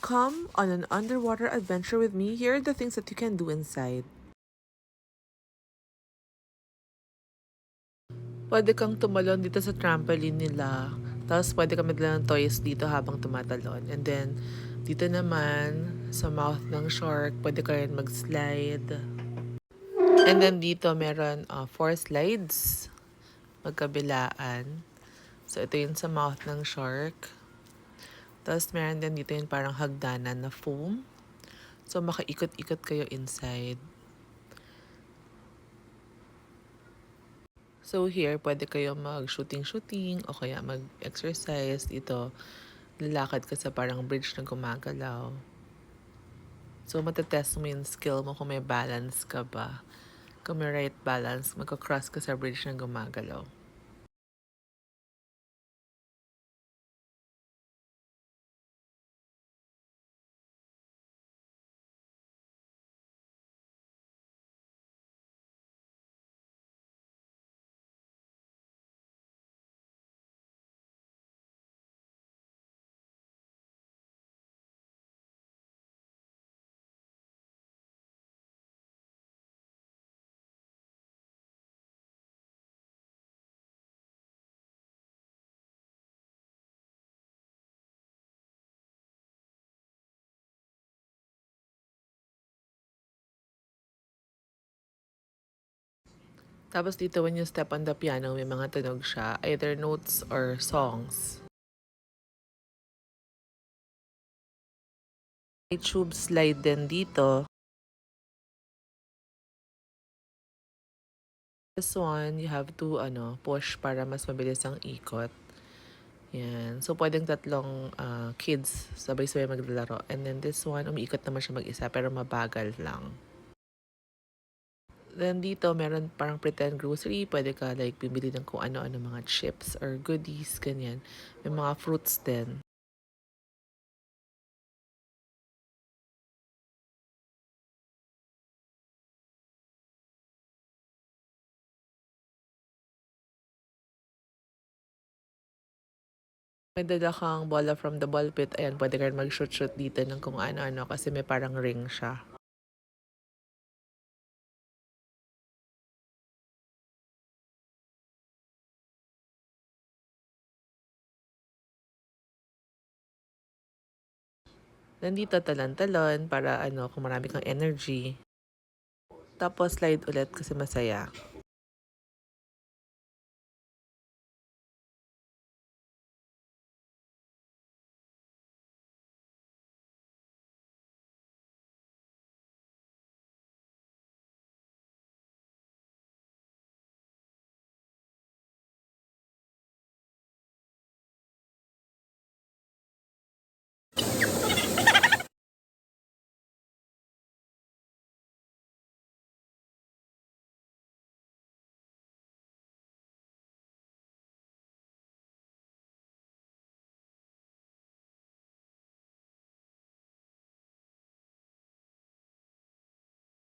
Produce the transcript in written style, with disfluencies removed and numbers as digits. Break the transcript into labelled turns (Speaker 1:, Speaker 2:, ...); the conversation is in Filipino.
Speaker 1: Come on an underwater adventure with me. Here are the things that you can do inside. Pwede kang tumalon dito sa trampoline nila. Tapos pwede ka magdala ng toys dito habang tumatalon. And then, dito naman, sa mouth ng shark, pwede ka rin mag-slide. And then dito meron 4 slides magkabilaan. So ito yun sa mouth ng shark. Tapos meron din dito yung parang hagdanan na foam. So makaikot-ikot kayo inside. So here, pwede kayo mag-shooting-shooting o kaya mag-exercise. Dito, lalakad ka sa parang bridge na gumagalaw. So matetest mo yung skill mo kung may balance ka ba. Kung may right balance, magka-cross ka sa bridge na gumagalaw. Tapos dito, when you step on the piano, may mga tunog siya, either notes or songs. May tube slide din dito. This one, you have to push para mas mabilis ang ikot. Yan. So, pwedeng tatlong kids sabay-sabay maglalaro. And then this one, umiikot naman siya mag-isa pero mabagal lang. Then dito, meron parang pretend grocery. Pwede ka like bibili ng kung ano-ano mga chips or goodies, ganyan. May mga fruits din. May dala kang bola from the ball pit. Ayan, pwede ka rin mag-shoot-shoot dito ng kung ano-ano kasi may parang ring siya. Then dito, talon-talon para kung marami kang energy. Tapos slide ulit kasi masaya.